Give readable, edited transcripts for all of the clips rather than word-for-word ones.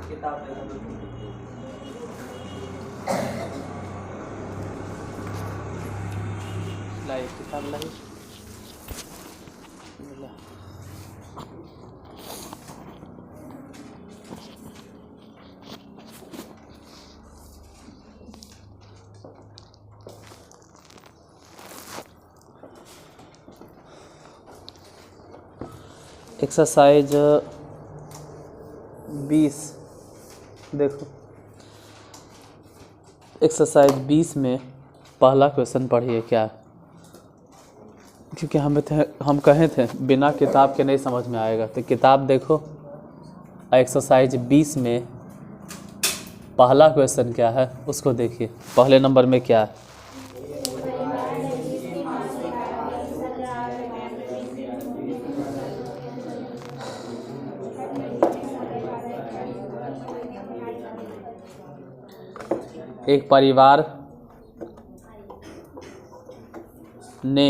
किताब देखो। लाई किताब लाई एक्सरसाइज 20 देखो। एक्सरसाइज 20 में पहला क्वेश्चन पढ़िए क्या है, क्योंकि हम कहे थे बिना किताब के नहीं समझ में आएगा। तो किताब देखो, एक्सरसाइज 20 में पहला क्वेश्चन क्या है उसको देखिए। पहले नंबर में क्या है, एक परिवार ने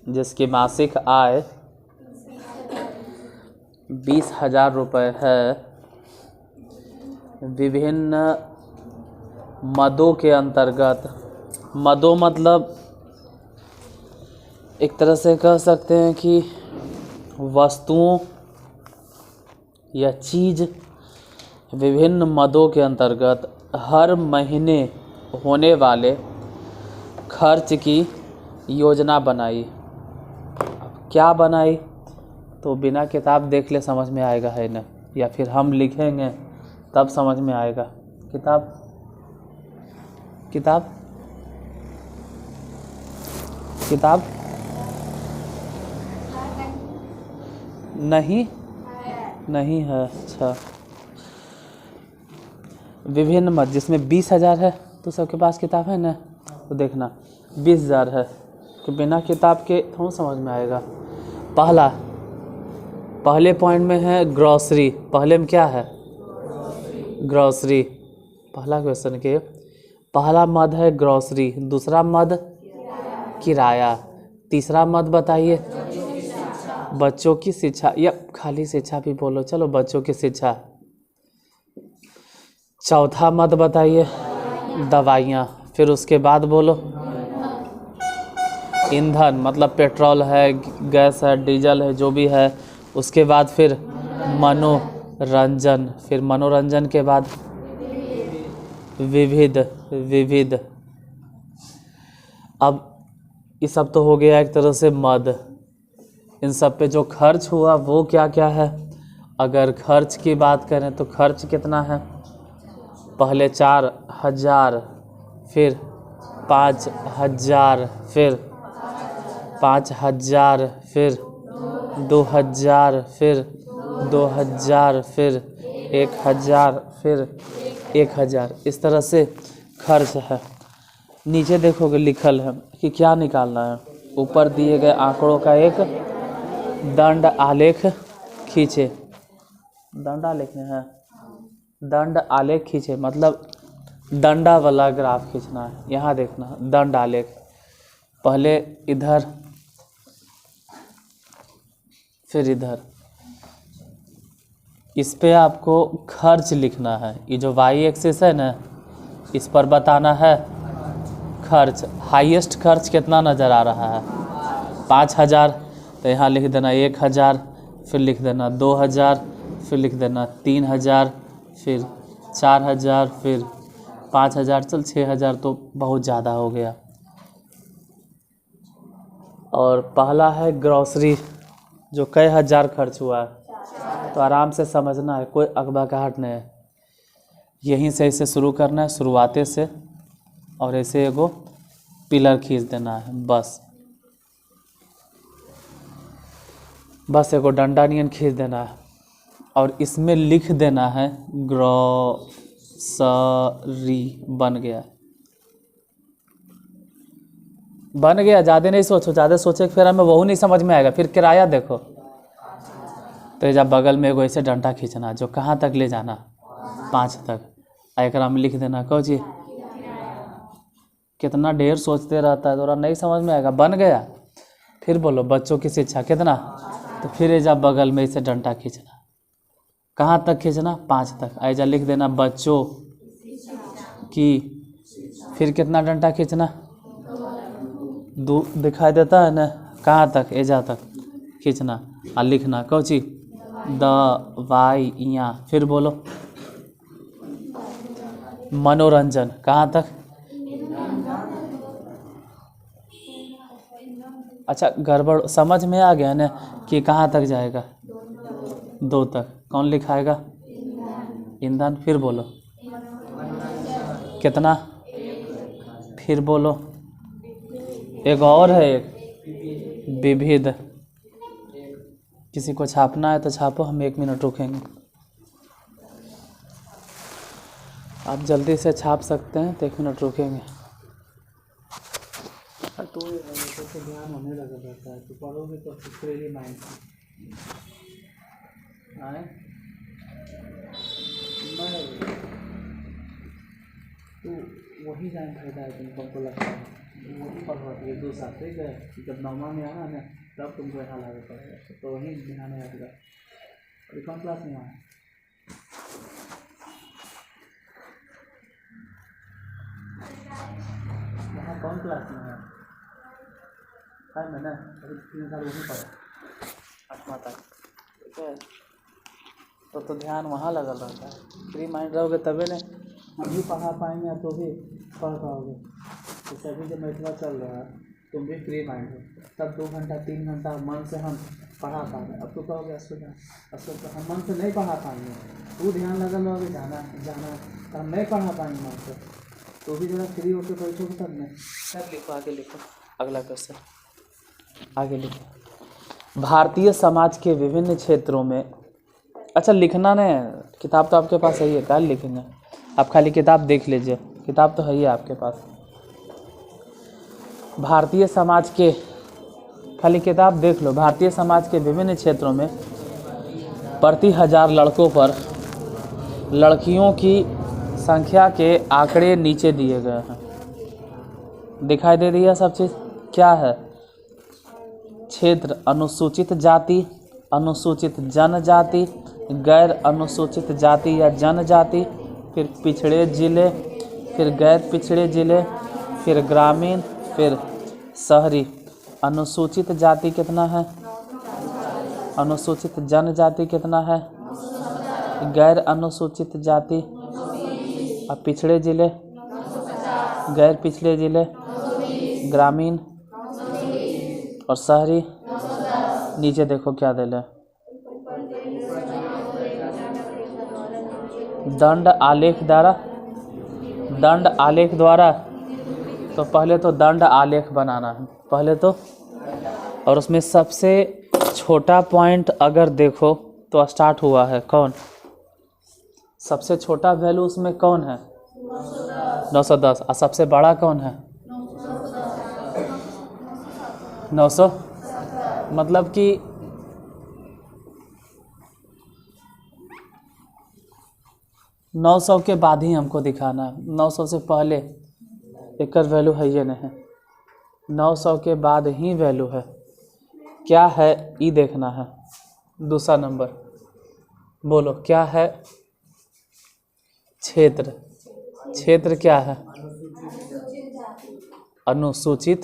जिसकी मासिक आय 20,000 रुपये है, विभिन्न मदों के अंतर्गत, मदों मतलब एक तरह से कह सकते हैं कि वस्तुओं या चीज़, विभिन्न मदों के अंतर्गत हर महीने होने वाले खर्च की योजना बनाई। क्या बनाई तो बिना किताब देख ले समझ में आएगा है ना, या फिर हम लिखेंगे तब समझ में आएगा। किताब किताब किताब नहीं है। अच्छा, विभिन्न मद जिसमें 20,000 है तो सबके पास किताब है ना, तो देखना 20,000 है कि बिना किताब के थोड़ा समझ में आएगा। पहले पॉइंट में है ग्रॉसरी। पहले में क्या है, ग्रॉसरी। पहला क्वेश्चन के पहला मद है ग्रॉसरी, दूसरा मद किराया, तीसरा मद बताइए बच्चों की शिक्षा, या खाली शिक्षा भी बोलो, चलो बच्चों की शिक्षा। चौथा मद बताइए दवाइयाँ, फिर उसके बाद बोलो ईंधन, मतलब पेट्रोल है, गैस है, डीजल है, जो भी है। उसके बाद फिर मनोरंजन, फिर मनोरंजन के बाद विविध। अब ये सब तो हो गया एक तरह से मद। इन सब पे जो खर्च हुआ वो क्या क्या है। अगर खर्च की बात करें तो खर्च कितना है, पहले 4,000, फिर 5,000, फिर 5,000, फिर 2,000, फिर 2,000, फिर 1,000, फिर 1,000। इस तरह से खर्च है। नीचे देखोगे लिखल है कि क्या निकालना है। ऊपर दिए गए आंकड़ों का एक दंड आलेख खींचे। दंड आलेख है, दंड आलेख खींचे मतलब डंडा वाला ग्राफ खींचना है। यहाँ देखना दंड आलेख, पहले इधर फिर इधर। इस पे आपको खर्च लिखना है। ये जो वाई एक्सिस है ना, इस पर बताना है खर्च। हाईएस्ट खर्च कितना नज़र आ रहा है, 5,000, तो यहाँ लिख देना 1,000, फिर लिख देना 2,000, फिर लिख देना 3,000, फिर 4,000, फिर 5,000, चल 6,000 तो बहुत ज़्यादा हो गया। और पहला है ग्रॉसरी, जो कई हज़ार खर्च हुआ है, तो आराम से समझना है, कोई अकबकाहट नहीं है। यहीं से इसे शुरू करना है, शुरुआते से, और ऐसे एगो पिलर खींच देना है। बस एगो डंडा नियन खींच देना है, और इसमें लिख देना है ग्रॉसरी। बन गया। ज़्यादा नहीं सोचो, ज़्यादा सोचे फिर हमें वही नहीं समझ में आएगा। फिर किराया देखो, तो जब बगल में एगो ऐसे डंडा खींचना, जो कहाँ तक ले जाना, 5 तक। एकरा में लिख देना कहो जी, कितना ढेर सोचते रहता है, थोड़ा नहीं समझ में आएगा। बन गया। फिर बोलो बच्चों की शिक्षा कितना, तो फिर जब बगल में इसे डंडा खींचना, कहाँ तक खींचना, 5 तक। ऐजा लिख देना बच्चों की, फिर कितना डंडा खींचना, 2 दिखाई देता है ना, कहाँ तक, ऐजा तक खींचना और लिखना कौची, दवाइयाँ। फिर बोलो मनोरंजन, कहाँ तक, अच्छा गड़बड़ समझ में आ गया ना कि कहाँ तक जाएगा, 2 तक। कौन लिखाएगा, ईंधन। फिर बोलो कितना, फिर बोलो एक और है, एक विविध। किसी को छापना है तो छापो, हम 1 मिनट रुकेंगे। आप जल्दी से छाप सकते हैं तो 1 मिनट रुकेंगे। तो ध्यान होने लगा रहता है, तो पढ़ोगे तो फ्रीली माइंड आए तो वही जान फायदा है तुमको लगता है, वही पढ़वाती है 2 साल। ठीक है, जब 9वां में आना ना तब तुमको यहाँ लागू पड़ेगा, तो वही ध्यान रहेगा। अभी कौन क्लास में आए, यहाँ कौन क्लास में है मैंने अभी 3 साल वहीं पढ़ा 8वां तक। ठीक है, तो ध्यान वहाँ लगा रहता है। फ्री माइंड रहोगे तभी ना हम भी पढ़ा पाएंगे, तो भी पढ़ पाओगे। तो सभी जब मैथवा चल रहा है तुम भी फ्री माइंड हो, तब 2 घंटा 3 घंटा मन से हम पढ़ा पाएंगे। अब तो कहोगे असल तो हम मन से नहीं पढ़ा पाएंगे, तू ध्यान लगा लोगे जाना तो हम नहीं पढ़ा पाएंगे मन से। तो भी जरा फ्री होकर बैठोगे तब नहीं। सब लिखो, आगे लिखो, अगला क्वेश्चन आगे लिखो। भारतीय समाज के विभिन्न क्षेत्रों में, अच्छा लिखना ने, किताब तो आपके पास है, कल लिखेंगे आप, खाली किताब देख लीजिए, किताब तो है ही आपके पास। भारतीय समाज के, खाली किताब देख लो। भारतीय समाज के विभिन्न क्षेत्रों में प्रति 1000 लड़कों पर लड़कियों की संख्या के आंकड़े नीचे दिए गए हैं। दिखाई दे रही है सब चीज़, क्या है, क्षेत्र अनुसूचित जाति, अनुसूचित जनजाति, गैर अनुसूचित जाति या जनजाति, फिर पिछड़े जिले, फिर गैर पिछड़े जिले, फिर ग्रामीण, फिर शहरी। अनुसूचित जाति कितना है, अनुसूचित जनजाति कितना है, गैर अनुसूचित जाति और पिछड़े जिले, गैर पिछड़े जिले, ग्रामीण और शहरी। नीचे देखो क्या दे ले, दंड आलेख द्वारा, दंड आलेख द्वारा। तो पहले तो दंड आलेख बनाना है पहले तो, और उसमें सबसे छोटा पॉइंट अगर देखो तो स्टार्ट हुआ है कौन, सबसे छोटा वैल्यू उसमें कौन है, 910। और सबसे बड़ा कौन है, 900। मतलब कि 900 के बाद ही हमको दिखाना है, 900 से पहले एक वैल्यू है ये नहीं, 900 के बाद ही वैल्यू है। क्या है ये देखना है। दूसरा नंबर बोलो क्या है, क्षेत्र। क्षेत्र क्या है, अनुसूचित,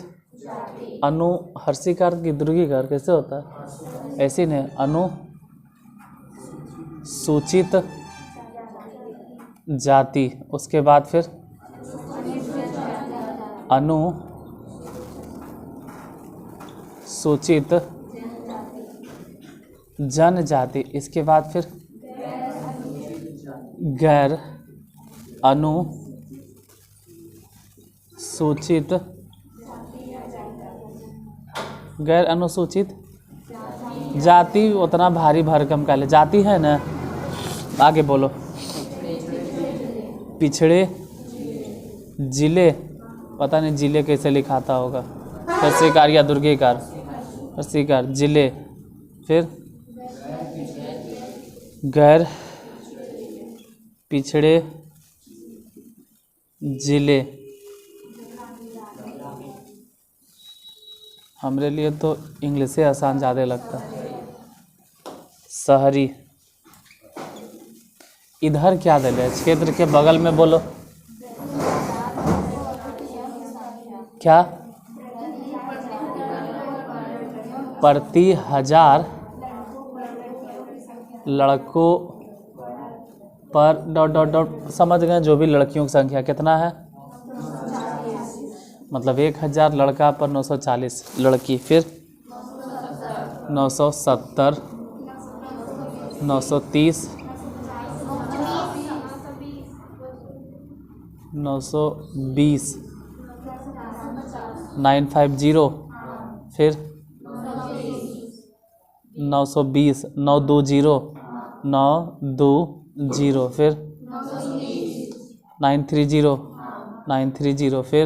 अनु हर्षिकार की दुर्गीकार कैसे होता है, ऐसी नहीं, अनुसूचित जाति। उसके बाद फिर अनुसूचित जनजाति। इसके बाद फिर गैर अनुसूचित, गैर अनुसूचित जाति। उतना भारी भरकम का ले जाति है ना। आगे बोलो, पिछड़े जिले, पता नहीं जिले कैसे लिखाता होगा, हर्षिकार या दुर्गीकार, हर्षिकार जिले। फिर गैर पिछड़े जिले। हमरे लिए तो इंग्लिश से आसान ज़्यादा लगता है। शहरी, इधर क्या दे रहे क्षेत्र के बगल में बोलो क्या प्रति 1000 लड़कों पर डॉट डॉट डॉट समझ गए जो भी लड़कियों की संख्या कितना है मतलब 1000 लड़का पर 940 लड़की फिर 970 930 920 950 फिर 920 920 920 फिर 930 930 फिर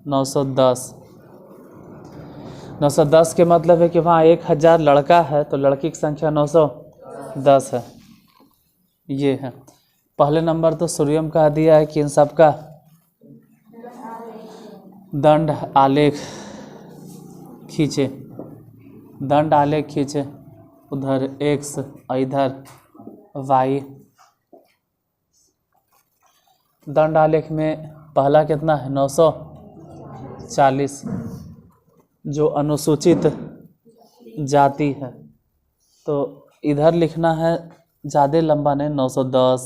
910 910 के मतलब है कि वहाँ 1000 लड़का है तो लड़की की संख्या 910 है। ये है पहले नंबर तो सूर्यम कह दिया है कि इन सब का दंड आलेख खींचे दंड आलेख खींचे उधर x और इधर y। दंड आलेख में पहला कितना है 940 जो अनुसूचित जाति है तो इधर लिखना है ज़्यादा लंबा नहीं 910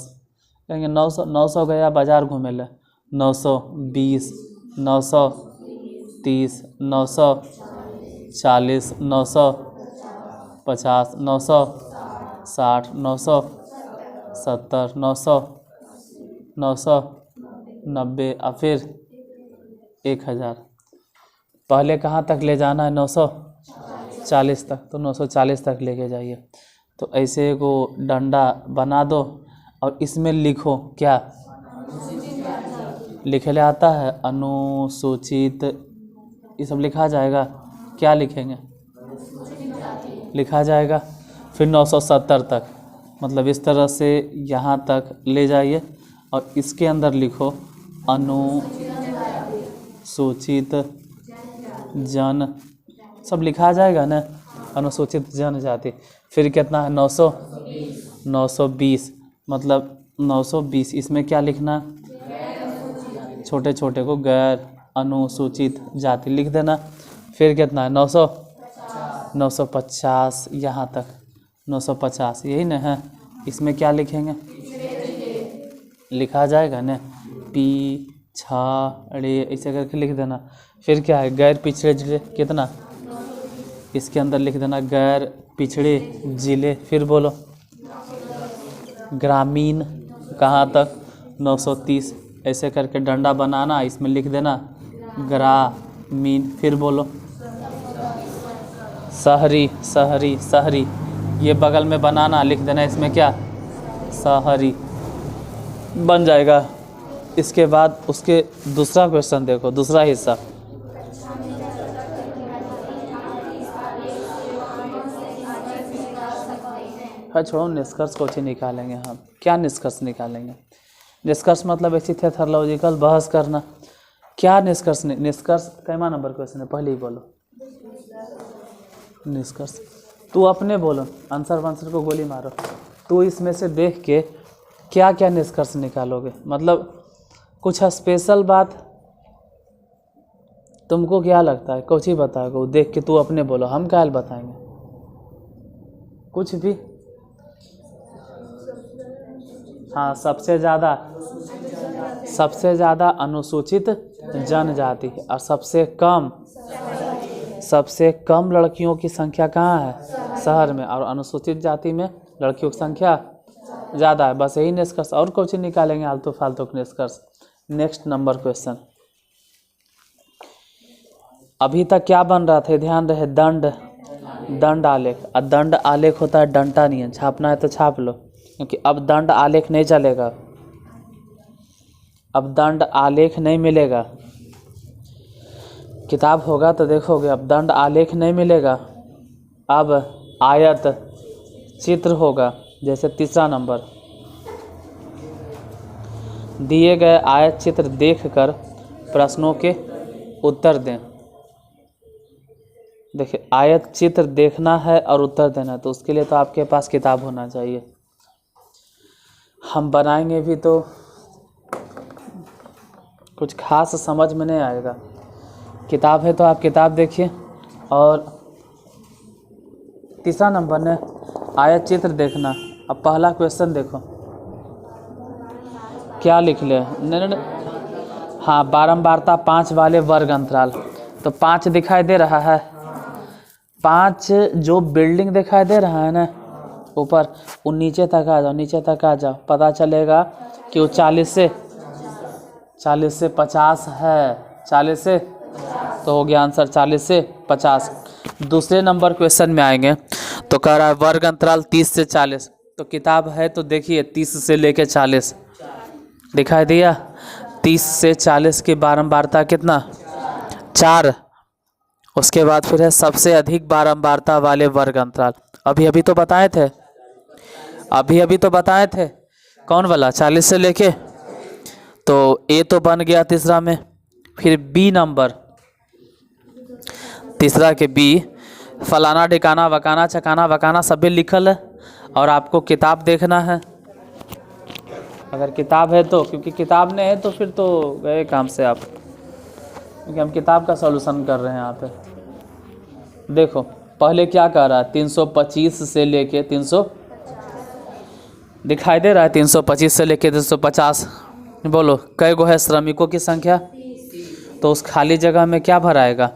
कहेंगे 900 गया बाजार घूमे ले 920 930 940 950 960 970 990 और फिर 1000। पहले कहाँ तक ले जाना है 940 तक तो 940 तक लेके जाइए। तो ऐसे को डंडा बना दो और इसमें लिखो क्या लिखे ले आता है अनुसूचित ये सब लिखा जाएगा क्या लिखेंगे लिखा जाएगा फिर 970 तक मतलब इस तरह से यहाँ तक ले जाइए और इसके अंदर लिखो अनुसूचित जन सब लिखा जाएगा ना अनुसूचित जनजाति। फिर कितना है 920 मतलब 920 इसमें क्या लिखना छोटे छोटे को गैर अनुसूचित जाति लिख देना। फिर कितना है 950 यहाँ तक 950 यही ना है। इसमें क्या लिखेंगे लिखा जाएगा ना पिछड़े ऐसे करके लिख देना। फिर क्या है गैर पिछड़े जिले कितना इसके अंदर लिख देना गैर पिछड़े जिले। फिर बोलो ग्रामीण कहाँ तक 930 ऐसे करके डंडा बनाना इसमें लिख देना ग्रामीण। फिर बोलो शहरी शहरी शहरी ये बगल में बनाना लिख देना इसमें क्या शहरी बन जाएगा। इसके बाद उसके दूसरा क्वेश्चन देखो दूसरा हिस्सा हाँ छोड़ो निष्कर्ष को ही निकालेंगे हम। क्या निष्कर्ष निकालेंगे निष्कर्ष मतलब ऐसी थेथोलॉजिकल बहस करना। क्या निष्कर्ष निष्कर्ष कैमा नंबर क्वेश्चन है पहले ही बोलो निष्कर्ष तू अपने बोलो आंसर वांसर को गोली मारो। तू इसमें से देख के क्या क्या निष्कर्ष निकालोगे मतलब कुछ स्पेशल बात तुमको क्या लगता है कुछ ही बताओगे देख के तू अपने बोलो हम क्या बताएंगे कुछ भी। हाँ सबसे ज़्यादा अनुसूचित जनजाति और सबसे कम लड़कियों की संख्या कहाँ है शहर में और अनुसूचित जाति में लड़कियों की संख्या ज़्यादा है। बस यही निष्कर्ष और कुछ निकालेंगे आलतू फालतू निष्कर्ष। नेक्स्ट नंबर क्वेश्चन अभी तक क्या बन रहा था ध्यान रहे दंड आलेख। और दंड आलेख होता है डंटा नहीं है छापना है तो छाप लो क्योंकि अब दंड आलेख नहीं चलेगा अब दंड आलेख नहीं मिलेगा। किताब होगा तो देखोगे अब दंड आलेख नहीं मिलेगा अब आयत चित्र होगा। जैसे तीसरा नंबर दिए गए आयत चित्र देखकर प्रश्नों के उत्तर दें। देखिए आयत चित्र देखना है और उत्तर देना है तो उसके लिए तो आपके पास किताब होना चाहिए हम बनाएंगे भी तो कुछ खास समझ में नहीं आएगा। किताब है तो आप किताब देखिए। और तीसरा नंबर ने आयत चित्र देखना। अब पहला क्वेश्चन देखो क्या लिख ले। हाँ, बारंबारता 5 वाले वर्ग अंतराल। तो 5 दिखाई दे रहा है। 5 जो बिल्डिंग दिखाई दे रहा है ना ऊपर, वो नीचे तक आ जाओ, नीचे तक आ जाओ, पता चलेगा कि वो 40 से 50 है। 40 से तो हो गया आंसर 40 से 50। दूसरे नंबर क्वेश्चन में आएंगे तो कह रहा है वर्ग अंतराल 30 से 40। तो किताब है तो देखिए 30 से लेके 40 दिखाई दिया। 30 से 40 की बारंबारता कितना? 4। उसके बाद फिर है सबसे अधिक बारंबारता वाले वर्ग अंतराल। अभी तो बताए थे, अभी तो बताए थे। कौन वाला? 40 से लेके। तो ए तो बन गया तीसरा में। फिर बी नंबर, तीसरा के बी, फलाना ढिकाना वकाना चकाना वकाना सभी लिखल है। और आपको किताब देखना है। अगर किताब है तो, क्योंकि किताब नहीं है तो फिर तो गए काम से आप, क्योंकि हम किताब का सॉल्यूशन कर रहे हैं यहाँ पे। देखो पहले क्या कह रहा है, 325 से लेके 300 दिखाई दे रहा है। 325 से लेके 350। बोलो कई गो है श्रमिकों की संख्या? तो उस खाली जगह में क्या भराएगा?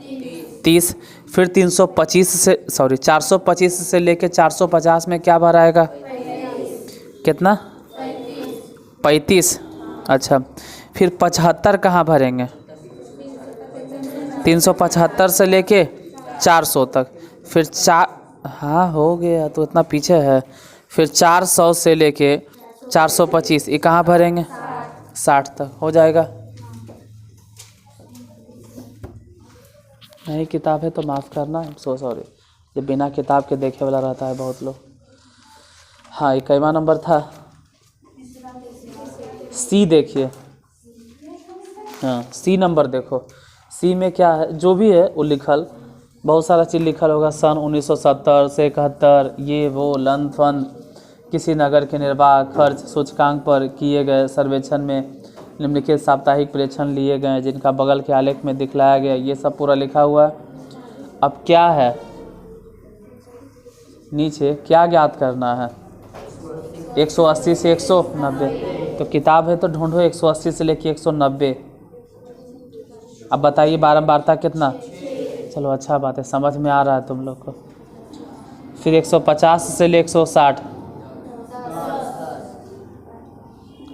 30। फिर 425 से लेके 450 में क्या भराएगा? कितना? 35। अच्छा, फिर 75 कहाँ भरेंगे? 375 से लेके 400 तक। फिर हाँ हो गया, तो इतना पीछे है। फिर 400 से लेके 425 ये कहाँ भरेंगे? 60 तक हो जाएगा। नहीं किताब है तो माफ़ करना, सो सॉरी। ये बिना किताब के देखे वाला रहता है बहुत लोग। हाँ, 21वां नंबर था सी। देखिए हाँ, सी नंबर देखो। सी में क्या है, जो भी है वो लिखल, बहुत सारा चीज़ लिखल होगा। सन 1970 से 71, ये वो लन फन, किसी नगर के निर्वाह खर्च सूचकांक पर किए गए सर्वेक्षण में निम्नलिखित साप्ताहिक प्रेक्षण लिए गए जिनका बगल के आलेख में दिखलाया गया। ये सब पूरा लिखा हुआ है। अब क्या है नीचे क्या ज्ञात करना है? 180 से 190। तो किताब है तो ढूंढो 180 से लेके 190। अब बताइए बारंबारता कितना? चलो अच्छा बात है, समझ में आ रहा है तुम लोग को। फिर 150 से ले 160।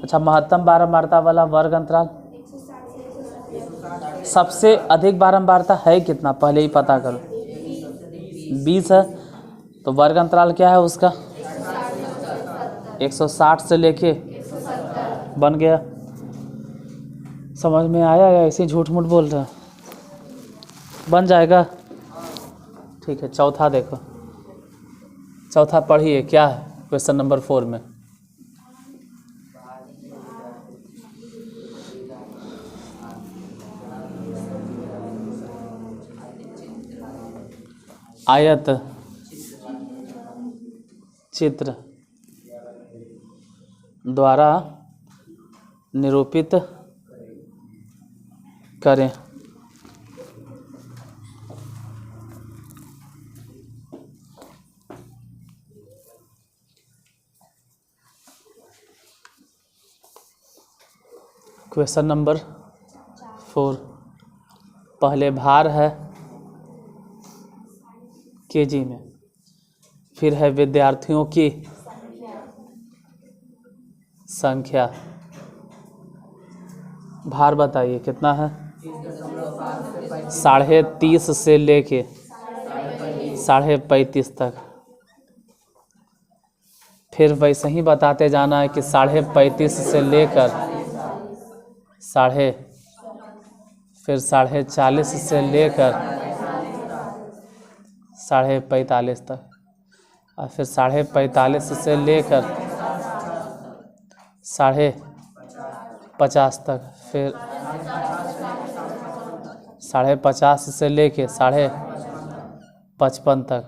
अच्छा, महत्तम बारंबारता वाला वर्ग अंतराल सबसे अधिक बारंबारता है कितना, पहले ही पता करो। 20 है। तो वर्ग अंतराल क्या है उसका? 160 से लेके बन गया। समझ में आया या ऐसे झूठ मूठ बोल रहा? बन जाएगा। ठीक है, चौथा देखो। चौथा पढ़िए क्या है क्वेश्चन नंबर 4 में। आयत चित्र द्वारा निरूपित करें। Question number 4। पहले भार है केजी में, फिर है विद्यार्थियों की संख्या। भार बताइए कितना है? 30.5 से लेके 35.5 तक। फिर वैसे ही बताते जाना है कि 35.5 से लेकर फिर 40.5 से लेकर 45.5 तक, और फिर 45.5 से लेकर 50 तक, फिर 50 से लेके 55 तक,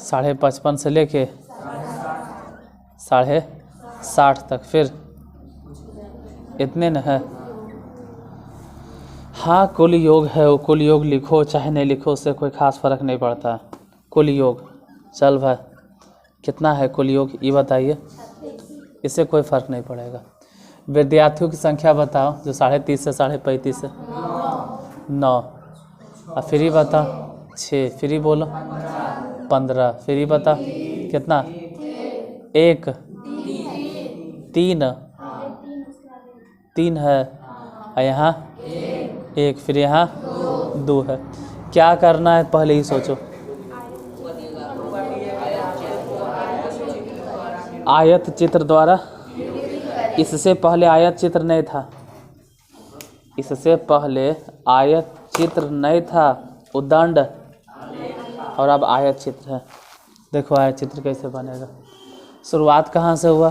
55 से लेके 60 तक, फिर इतने न है। हाँ कुल योग है, वो कुल योग लिखो चाहे नहीं लिखो, उससे कोई खास फर्क नहीं पड़ता। कुल योग चल भाई, कितना है कुल योग ये बताइए, इससे कोई फर्क नहीं पड़ेगा। विद्यार्थियों की संख्या बताओ जो 30.5 से 35.5 है। 9। और फ्री बताओ 6, फ्री बोलो 15, फ्री बताओ कितना 1 3 है, और यहाँ 1, फिर यहाँ 2 है। क्या करना है पहले ही सोचो। आयत चित्र द्वारा, इससे पहले आयत चित्र नहीं था, इससे पहले आयत चित्र नहीं था, उदंड, और अब आयत चित्र है। देखो आयत चित्र कैसे बनेगा। शुरुआत कहाँ से हुआ,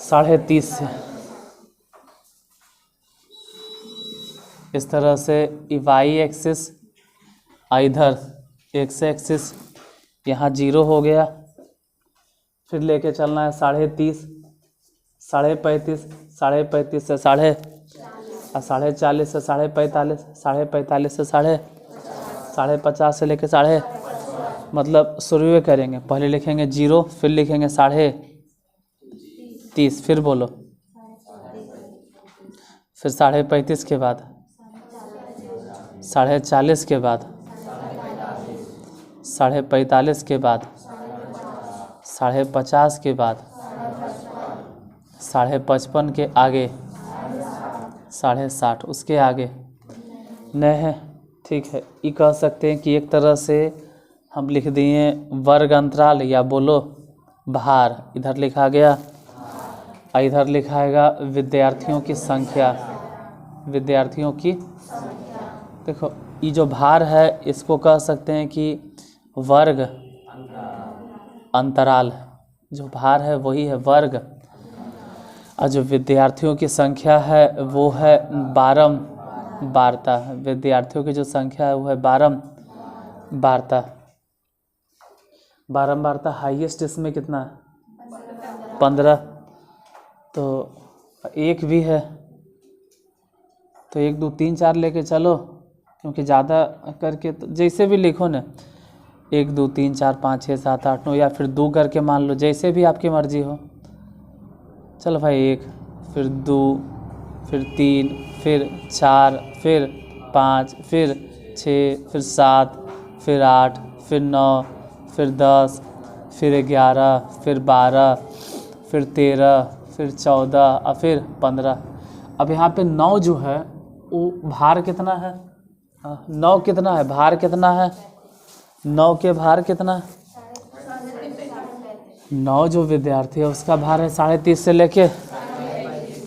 30.5 से। इस तरह से वाई एक्सिस, इधर एक्स एक्सिस, यहाँ 0 हो गया, फिर लेके चलना है 30.5, 35.5, 35.5 से 40 से 45, 45 से 50 से लेके मतलब शुरू करेंगे। पहले लिखेंगे 0, फिर लिखेंगे 30, फिर बोलो, फिर 35.5 के बाद 40 के बाद 45 के बाद 50 के बाद 55 के आगे 60, उसके आगे नहीं है। ठीक है, ये कह सकते हैं कि एक तरह से हम लिख दिए वर्ग अंतराल, या बोलो भार। इधर लिखा गया, इधर लिखाएगा विद्यार्थियों की संख्या, विद्यार्थियों की। देखो ये जो भार है इसको कह सकते हैं कि वर्ग अंतराल, जो भार है वही है वर्ग, और जो विद्यार्थियों की संख्या है वो है बारंबारता। विद्यार्थियों की जो संख्या है वो है बारंबारता। बारंबारता हाईएस्ट इसमें कितना है, 15। तो 1 भी है, तो 1 2 3 4 लेके चलो, क्योंकि ज़्यादा करके तो जैसे भी लिखो ना, 1 2 3 4 5 6 7 8 9, या फिर 2 करके मान लो, जैसे भी आपकी मर्जी हो। चलो भाई 1, फिर 2, फिर 3, फिर 4, फिर 5, फिर 6, फिर 7, फिर 8, फिर 9, फिर 10, फिर 11, फिर 12, फिर 13, फिर 14 और फिर 15। अब यहाँ पे 9 जो है वो भार कितना है, 9 कितना है, भार कितना है, 9 के भार कितना है, 9 जो विद्यार्थी है उसका भार है 30.5 से लेके,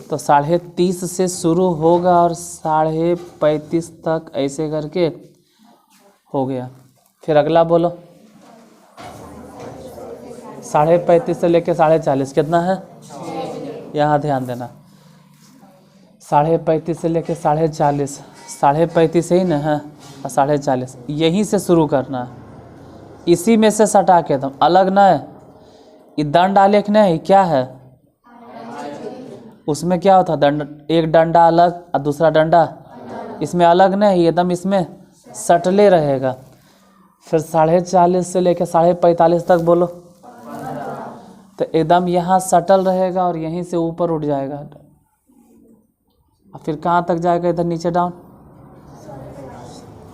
तो 30.5 से शुरू होगा और 35.5 तक ऐसे करके हो गया। फिर अगला बोलो, 35.5 से लेके 40.5 कितना है, यहाँ ध्यान देना, 35.5 से लेके 40.5, 35.5 ही ना है, और 40.5 यहीं से शुरू करना है, इसी में से सटा के एकदम अलग ना है। ये दंड आलेख नहीं क्या है, उसमें क्या होता दंड, एक डंडा अलग और दूसरा डंडा, इसमें अलग नहीं, एकदम इसमें सटले रहेगा। फिर 40.5 से लेकर 45.5 तक बोलो, तो एकदम यहाँ सटल रहेगा और यहीं से ऊपर उठ जाएगा, और फिर कहाँ तक जाएगा, इधर नीचे डाउन।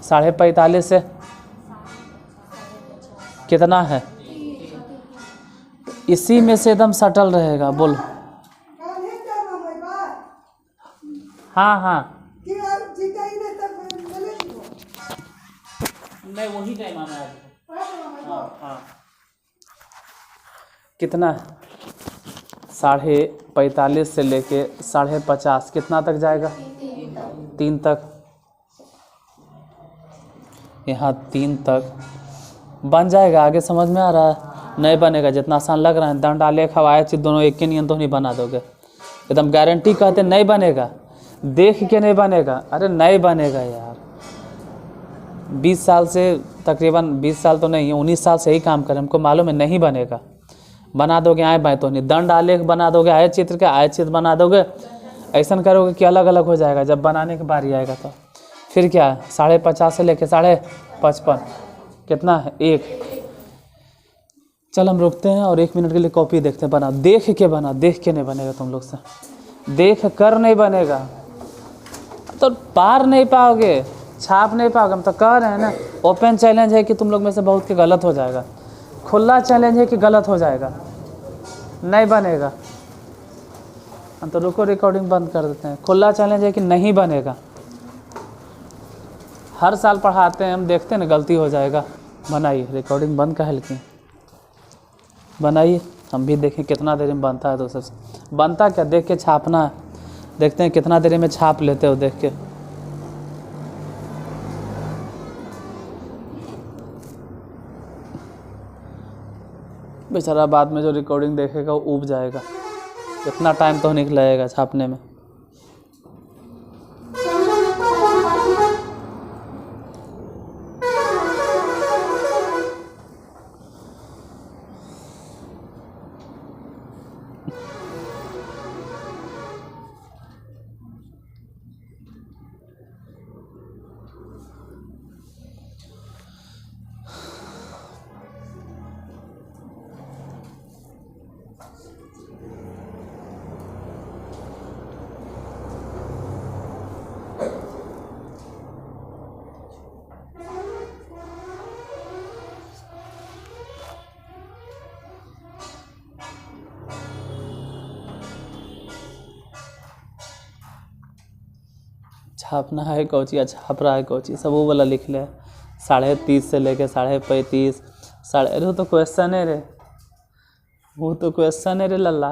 45.5 से कितना है, इसी में से एकदम सटल रहेगा, बोलो। हाँ हाँ नहीं वही टाइम आना है। हाँ हाँ कितना है, 45.5 से लेके 50.5 कितना तक जाएगा, 3 तक। यहाँ 3 तक बन जाएगा, आगे समझ में आ रहा है, नहीं बनेगा, जितना आसान लग रहा है। दंड आलेख आयत चित्र दोनों एक के नियम तो नहीं बना दोगे, एकदम गारंटी कहते नहीं बनेगा, देख के नहीं बनेगा, अरे नहीं बनेगा यार, 20 साल से तकरीबन 20 साल तो नहीं है, 19 साल से ही काम कर रहे हैं, हमको मालूम है नहीं बनेगा। बना दोगे आए बाएँ तो नहीं, दंड आलेख बना दोगे आयत चित्र के, आयत चित्र बना दोगे, ऐसा करोगे कि अलग अलग हो जाएगा। जब बनाने की बारी आएगा तो फिर क्या है, 50.5 से लेके 55.5 कितना है 1। चल हम रुकते हैं और 1 मिनट के लिए कॉपी देखते हैं। बना, देख के बना, देख के नहीं बनेगा तुम लोग से, देख कर नहीं बनेगा तो पार नहीं पाओगे, छाप नहीं पाओगे। हम तो कह रहे हैं ना, ओपन चैलेंज है कि तुम लोग में से बहुत के गलत हो जाएगा, खुला चैलेंज है कि गलत हो जाएगा, नहीं बनेगा। हम तो रुको रिकॉर्डिंग बंद कर देते हैं। खुला चैलेंज है कि नहीं बनेगा। हर साल पढ़ाते हैं हम, देखते हैं ना गलती हो जाएगा। बनाइए, रिकॉर्डिंग बंद का हल्की बनाइए, हम भी देखें कितना देर में बनता है। तो सबसे बनता क्या, देख के छापना है, देखते हैं कितना देर में छाप लेते हो देख के। बेचारा बाद में जो रिकॉर्डिंग देखेगा वो ऊब जाएगा, इतना टाइम तो नहीं लगेगा छापने में। छापना है कोची, छाप रहा है कोची, सब वो वाला लिख ले। 30.5 से लेके 35.5 अरे वो तो क्वेश्चन है रे, वो तो क्वेश्चन है रे लल्ला,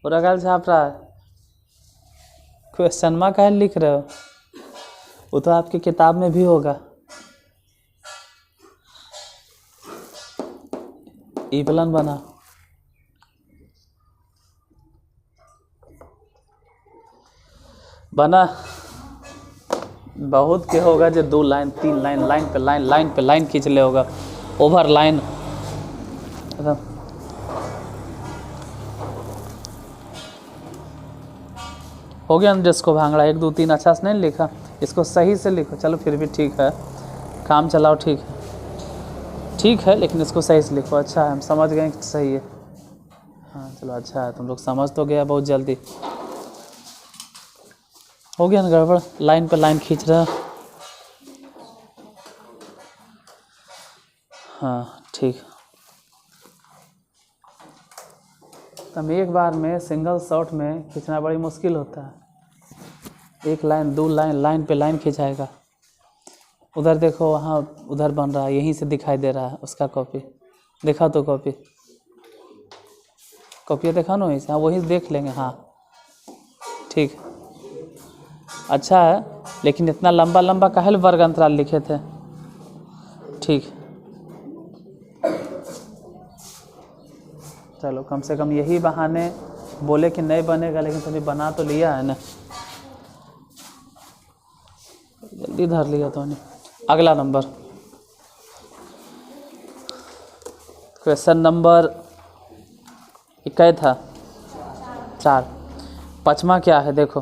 पूरा गाल छाप रहा है। क्वेश्चन में क्या लिख रहे हो, वो तो आपकी किताब में भी होगा। ईपलन बना, बना बहुत के होगा जो 2 लाइन 3 लाइन, लाइन पे लाइन, लाइन पे लाइन खींच ले होगा, ओवर लाइन। हो गया जिसको भांगड़ा 1 2 3 अच्छा से नहीं लिखा, इसको सही से लिखो। चलो फिर भी ठीक है, काम चलाओ, ठीक है, लेकिन इसको सही से लिखो। अच्छा है, हम समझ गए कि सही है। हाँ चलो अच्छा है, तुम लोग समझ तो गया बहुत जल्दी। हो गया ना गड़बड़, लाइन पे लाइन खींच रहा। हाँ ठीक। तब एक बार में सिंगल शॉट में खींचना बड़ी मुश्किल होता है। 1 लाइन 2 लाइन, लाइन पे लाइन खिंचाएगा। उधर देखो, वहाँ उधर बन रहा है, यहीं से दिखाई दे रहा है उसका कॉपी। देखा तो कॉपी देखा ना वहीं से, हाँ वहीं से देख लेंगे। हाँ ठीक, अच्छा है, लेकिन इतना लंबा लंबा काहे वर्ग अंतराल लिखे थे। ठीक, चलो कम से कम यही बहाने बोले कि नहीं बनेगा, लेकिन तुमने बना तो लिया है ना, जल्दी धर लिया तो नहीं। अगला नंबर, क्वेश्चन नंबर क्या था, 4। 5वां क्या है देखो,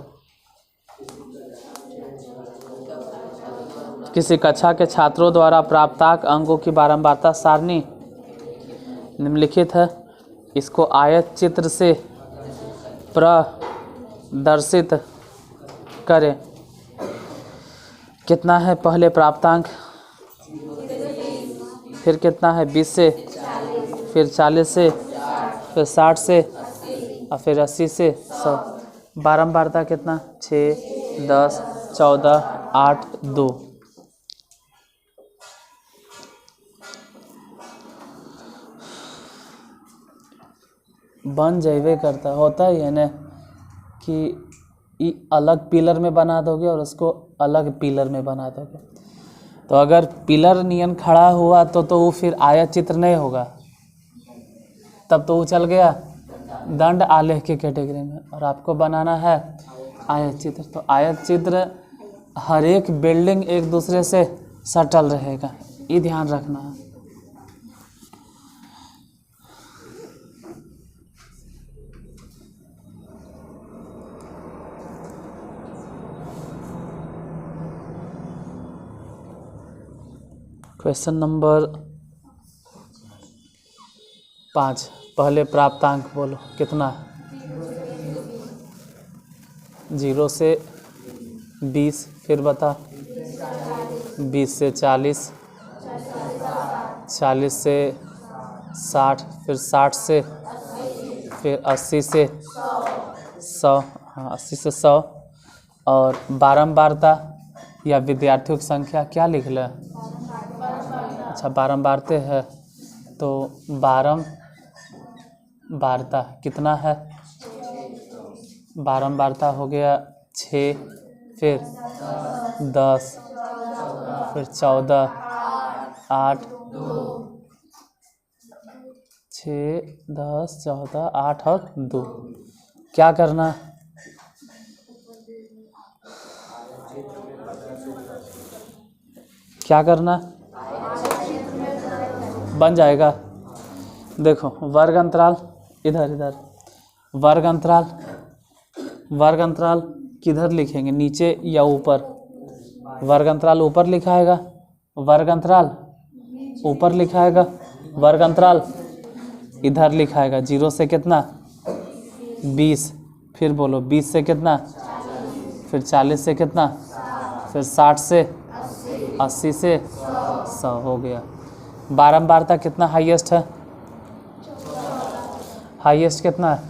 किसी कक्षा के छात्रों द्वारा प्राप्तांक अंकों की बारंबारता सारणी निम्नलिखित है, इसको आयत चित्र से प्रदर्शित करें। कितना है पहले प्राप्तांक, फिर कितना है 20 से, फिर 40 से, फिर 60 से और फिर 80 से 100। बारंबारता कितना, 6 10 14 8 2। बन जाइए करता, होता ही है ना कि अलग पिलर में बना दोगे और उसको अलग पिलर में बना दोगे। तो अगर पिलर नियन खड़ा हुआ तो वो फिर आयत चित्र नहीं होगा, तब तो वो चल गया दंड आलेख की कैटेगरी में, और आपको बनाना है आयत चित्र। तो आयत चित्र हर एक बिल्डिंग एक दूसरे से सटल रहेगा, ये ध्यान रखना है। क्वेश्चन नंबर 5, पहले प्राप्तांक बोलो कितना है? 0 से 20, फिर बता। 20 से 40, 40 से 60, फिर 60 से, फिर 80 से 100, हाँ 80 से 100। और बारंबारता या विद्यार्थियों की संख्या क्या लिख ले? अच्छा बारंबारते है तो बारंबारता कितना है? बारंबारता हो गया 6, फिर 10, फिर 14, 8, 6, 10, 14, 8 और 2। क्या करना? क्या करना? बन जाएगा। देखो वर्ग अंतराल इधर वर्ग अंतराल किधर लिखेंगे, नीचे या ऊपर? वर्ग अंतराल ऊपर लिखाएगा, वर्ग अंतराल ऊपर लिखाएगा, वर्ग अंतराल इधर लिखाएगा। 0 से कितना? 20, फिर बोलो 20 से कितना? फिर 40 से कितना? फिर 60 से 80 से 100 हो गया। बारंबारता कितना हाईएस्ट है? हाईएस्ट कितना है?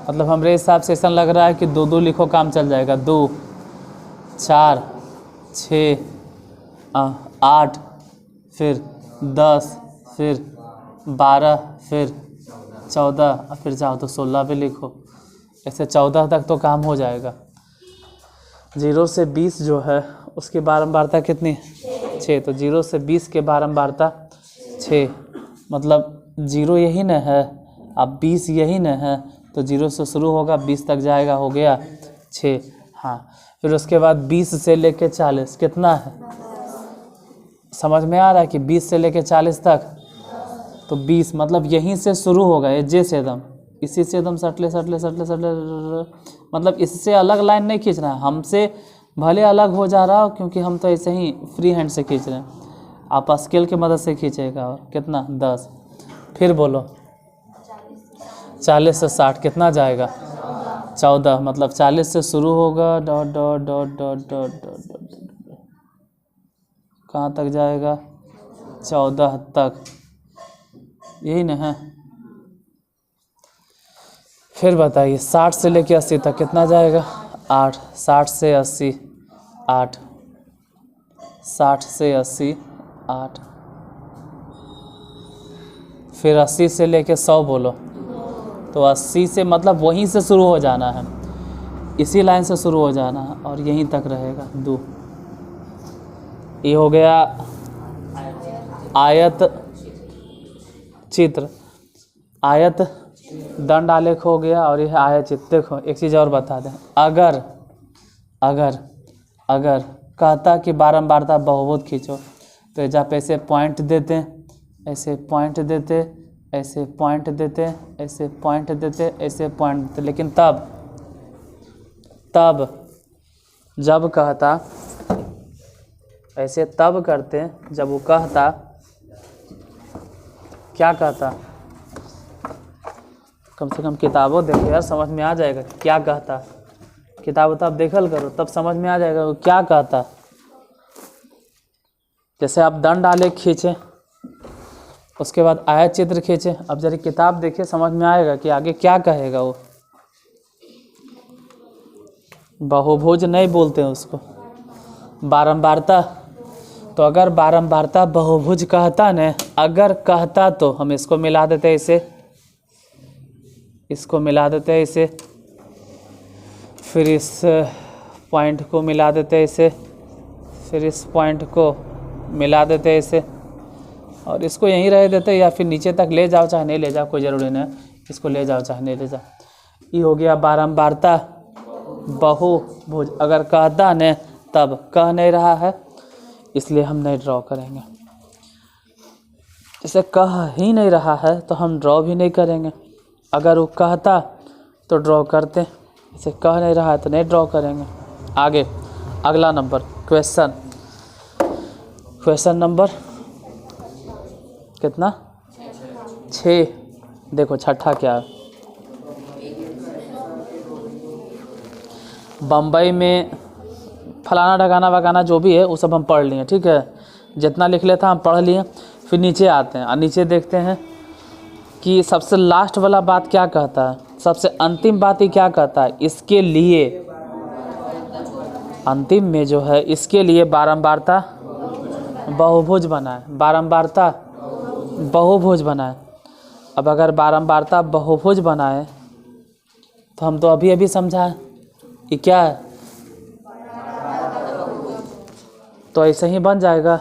मतलब हमारे हिसाब से ऐसा लग रहा है कि 2 2 लिखो काम चल जाएगा। 2, 4, 6, 8, फिर 10, फिर 12, फिर 14, फिर जाओ तो 16 पे लिखो। ऐसे 14 तक तो काम हो जाएगा। 0 से 20 जो है उसकी बारंबारता कितनी? 6। तो 0 से 20 के बारंबारता 6, मतलब 0 यही न है, अब 20 यही न है, तो 0 से शुरू होगा 20 तक जाएगा, हो गया 6। हाँ फिर उसके बाद 20 से लेके 40 कितना है? समझ में आ रहा है कि 20 से लेके 40 तक, तो 20 मतलब यहीं से शुरू होगा, ये जैसे एकदम इसी से एकदम सटले, मतलब इससे अलग लाइन नहीं खींच रहा है, हमसे भले अलग हो जा रहा हो क्योंकि हम तो ऐसे ही फ्री हैंड से खींच रहे हैं, आप स्केल की मदद से खींचेगा। और कितना? 10। फिर बोलो 40 से 60 कितना जाएगा? 14, मतलब 40 से शुरू होगा dot dot dot dot dot dot कहाँ तक जाएगा? 14 तक, यही ना है। फिर बताइए 60 से लेके 80 तक कितना जाएगा? 8। 60 से 80 8, 60 से 80 8, फिर 80 से लेके 100 बोलो, तो 80 से मतलब वहीं से शुरू हो जाना है, इसी लाइन से शुरू हो जाना है और यहीं तक रहेगा 2। ये हो गया आयत चित्र, आयत दंड आलेख हो गया और यह आयत चित्र। देखो एक चीज़ और बता दें, अगर अगर अगर कहता कि बारंबारता बहुभुज खींचो, तो जब ऐसे पॉइंट देते, ऐसे पॉइंट देते, ऐसे पॉइंट देते, ऐसे पॉइंट देते, ऐसे पॉइंट देते, लेकिन तब जब कहता ऐसे तब करते जब वो कहता, क्या कहता? कम से कम किताबों देखो यार, समझ में आ जाएगा क्या कहता। किताब तब देखल करो, तब समझ में आ जाएगा वो क्या कहता। जैसे आप दंड आलेख खींचे, उसके बाद आयत चित्र खींचे, अब जरा किताब देखिए, समझ में आएगा कि आगे क्या कहेगा वो। बहुभुज नहीं बोलते हैं उसको, बारंबारता। तो अगर बारंबारता बहुभुज कहता न, अगर कहता तो हम इसको मिला देते, इसे इसको मिला देते इसे, फिर इस पॉइंट को मिला देते इसे, फिर इस पॉइंट को मिला देते इसे, और इसको यहीं रह देते, या फिर नीचे तक ले जाओ चाहे नहीं ले जाओ, कोई ज़रूरी नहीं, इसको ले जाओ चाहे नहीं ले जाओ। ये हो गया बारंबारता बहुभुज। अगर कहता न, तब कह नहीं रहा है, इसलिए हम नहीं ड्रॉ करेंगे। इसे कह ही नहीं रहा है तो हम ड्रॉ भी नहीं करेंगे। अगर वो कहता तो ड्रॉ करते, इसे कह नहीं रहा है तो नहीं ड्रॉ करेंगे। आगे अगला नंबर क्वेश्चन नंबर कितना 6। देखो छठा क्या है। बम्बई में फलाना ढकाना वकाना जो भी है वो सब हम पढ़ लिए, ठीक है। जितना लिख लेता हम पढ़ लिए। फिर नीचे आते हैं और नीचे देखते हैं कि सबसे लास्ट वाला बात क्या कहता है, सबसे अंतिम बात ही क्या कहता है। इसके लिए अंतिम में जो है इसके लिए बारंबारता बहुभुज बनाए, बारंबारता बहुभुज बनाए। अब अगर बारंबारता बहुभुज बनाए तो हम तो अभी अभी समझाए कि क्या है, तो ऐसे ही बन जाएगा।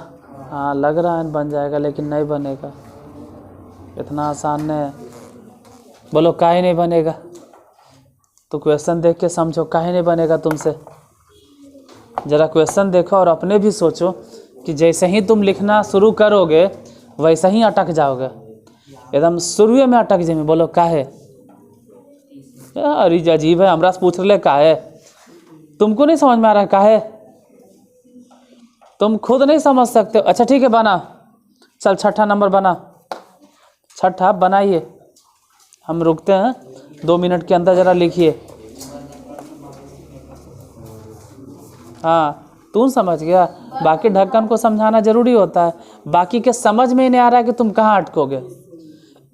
हाँ लग रहा है बन जाएगा लेकिन नहीं बनेगा, इतना आसान नहीं है। बोलो काहे नहीं बनेगा, तो क्वेश्चन देख के समझो काहे नहीं बनेगा तुमसे। ज़रा क्वेश्चन देखो और अपने भी सोचो कि जैसे ही तुम लिखना शुरू करोगे वैसे ही अटक जाओगे, एकदम शुरू में अटक जाए। बोलो काहे, अरे अजीब है, हमरा से पूछ रहे काहे, तुमको नहीं समझ में आ रहा है काहे, तुम खुद नहीं समझ सकते हो। अच्छा ठीक है बना, चल छठा नंबर बना, छठा बनाइए। हम रुकते हैं 2 मिनट के अंदर, ज़रा लिखिए। हाँ तू समझ गया, बाकी ढक्कन को समझाना जरूरी होता है। बाकी के समझ में ही नहीं आ रहा है कि तुम कहाँ अटकोगे।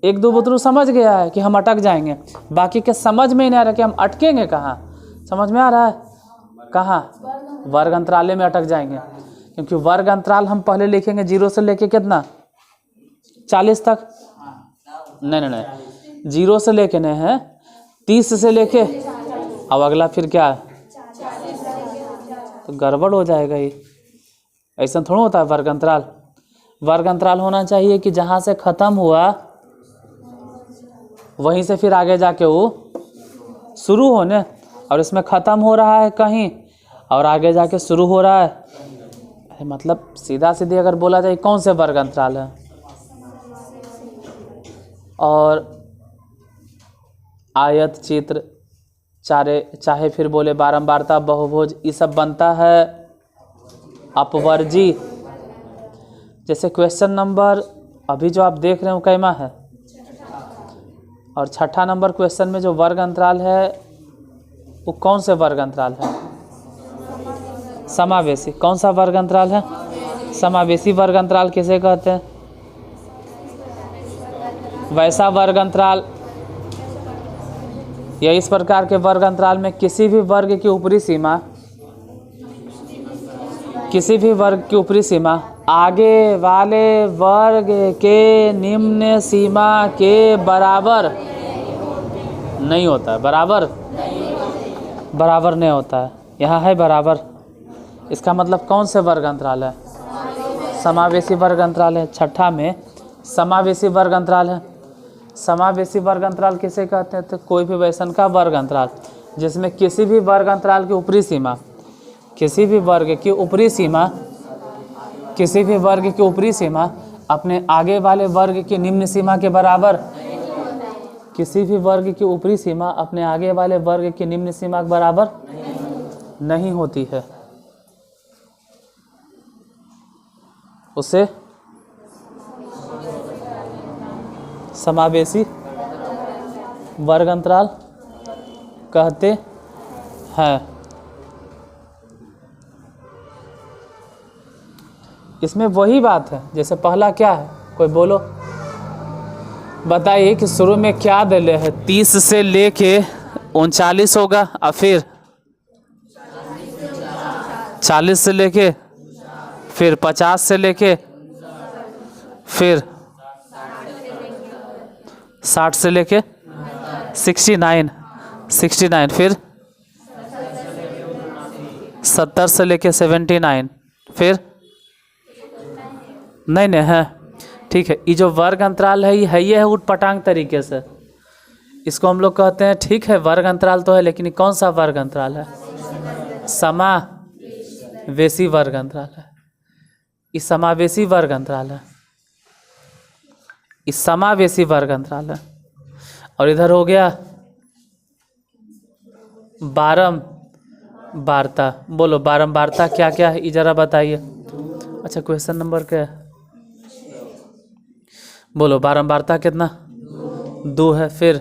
1-2 बुतरू समझ गया है कि हम अटक जाएंगे, बाकी के समझ में ही नहीं आ रहा कि हम अटकेंगे कहाँ। समझ में आ रहा है कहाँ, वर्ग अंतराले में अटक जाएंगे, क्योंकि वर्ग अंतराल हम पहले लिखेंगे 0 से लेके कितना 40 तक। नहीं 0 से लेके नहीं है 30 से लेके, अब अगला फिर क्या है, तो गड़बड़ हो जाएगा ही। ऐसा थोड़ा होता है वर्ग अंतराल। वर्ग अंतराल होना चाहिए कि जहाँ से ख़त्म हुआ वहीं से फिर आगे जाके वो शुरू होने, और इसमें ख़त्म हो रहा है कहीं और आगे जाके शुरू हो रहा है। मतलब सीधा सीधे अगर बोला जाए कौन से वर्ग अंतराल है। और आयत चित्र चाहे फिर बोले बारंबारता बहुभुज, ये सब बनता है अपवर्जी। जैसे क्वेश्चन नंबर अभी जो आप देख रहे हो कैमा है, और छठा नंबर क्वेश्चन में जो वर्ग अंतराल है वो कौन से वर्ग अंतराल है, समावेशी। कौन सा वर्ग अंतराल है, समावेशी वर्ग अंतराल किसे कहते हैं, वैसा वर्ग अंतराल या इस प्रकार के वर्ग अंतराल में किसी भी वर्ग की ऊपरी सीमा, किसी भी वर्ग की ऊपरी सीमा आगे वाले वर्ग के निम्न सीमा के बराबर नहीं होता है। बराबर नहीं होता है, यहाँ है बराबर। इसका मतलब कौन से वर्ग अंतराल है, समावेशी वर्ग अंतराल है। छठा में समावेशी वर्ग अंतराल है। समावेशी वर्ग अंतराल किसे कहते हैं, तो कोई भी वैसन का वर्ग अंतराल जिसमें किसी भी वर्ग अंतराल की ऊपरी सीमा, किसी भी वर्ग की ऊपरी सीमा, किसी भी वर्ग की ऊपरी सीमा अपने आगे वाले वर्ग की निम्न सीमा के बराबर, किसी भी वर्ग की ऊपरी सीमा अपने आगे वाले वर्ग की निम्न सीमा के बराबर नहीं होती है, उसे समावेशी वर्ग अंतराल कहते हैं। इसमें वही बात है जैसे पहला क्या है, कोई बोलो बताइए कि शुरू में क्या दिले है, 30 से लेके 39 होगा, और फिर 40 से लेके, फिर 50 से लेके, फिर 60 से लेके 69, फिर 70 से लेके 79, फिर नहीं है। ठीक है, ये जो वर्ग अंतराल है ये है उटपटांग तरीके से, इसको हम लोग कहते हैं। ठीक है वर्ग अंतराल तो है, लेकिन ये कौन सा वर्ग अंतराल है, समावेशी वर्ग अंतराल है। ये समावेशी वर्ग अंतराल है। इस समावेशी वर्ग अंतराल है। और इधर हो गया बारंबारता। बोलो बारंबारता क्या क्या है, जरा बताइए। अच्छा क्वेश्चन नंबर क्या है, बोलो बारंबारता कितना, 2 है, फिर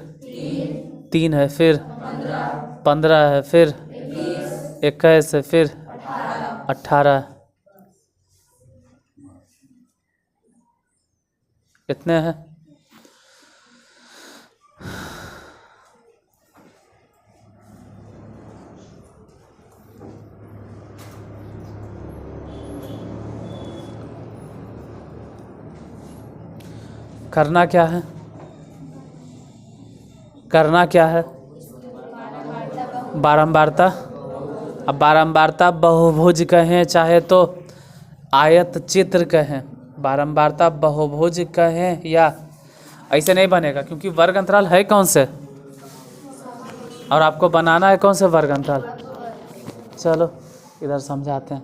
3 है, फिर 15 है, फिर 21 है, फिर 18 है। कितने हैं, करना क्या है, करना क्या है, बारंबारता। अब बारंबारता बहुभुज कहें चाहे तो आयत चित्र कहें, बारंबारता बहुभुज कहें या ऐसे नहीं बनेगा, क्योंकि वर्ग अंतराल है कौन से, और आपको बनाना है कौन से वर्ग अंतराल। चलो इधर समझाते हैं।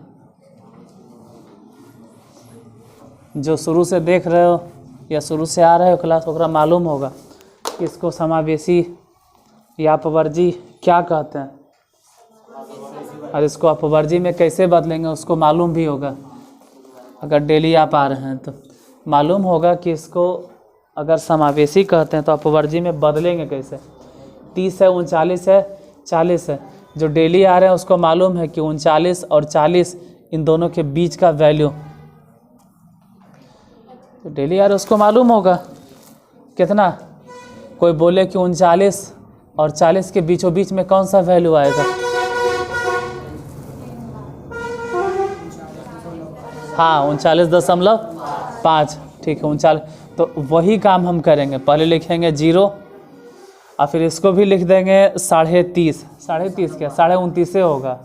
जो शुरू से देख रहे हो या शुरू से आ रहे हो क्लास, ओकरा मालूम होगा कि इसको समावेशी या अपवर्जी क्या कहते हैं, और इसको अपवर्जी में कैसे बदलेंगे उसको मालूम भी होगा। अगर डेली आप आ रहे हैं तो मालूम होगा कि इसको अगर समावेशी कहते हैं तो अपवर्जी में बदलेंगे कैसे। 30 है, 39 है, 40 है। जो डेली आ रहे हैं उसको मालूम है कि 39 और 40 इन दोनों के बीच का वैल्यू, तो डेली आ रहे उसको मालूम होगा कितना। कोई बोले कि 39 और 40 के बीचों बीच में कौन सा वैल्यू आएगा, हाँ 39.5, ठीक है 39। तो वही काम हम करेंगे, पहले लिखेंगे 0 और फिर इसको भी लिख देंगे 30.5, 30.5 क्या 29.5 होगा,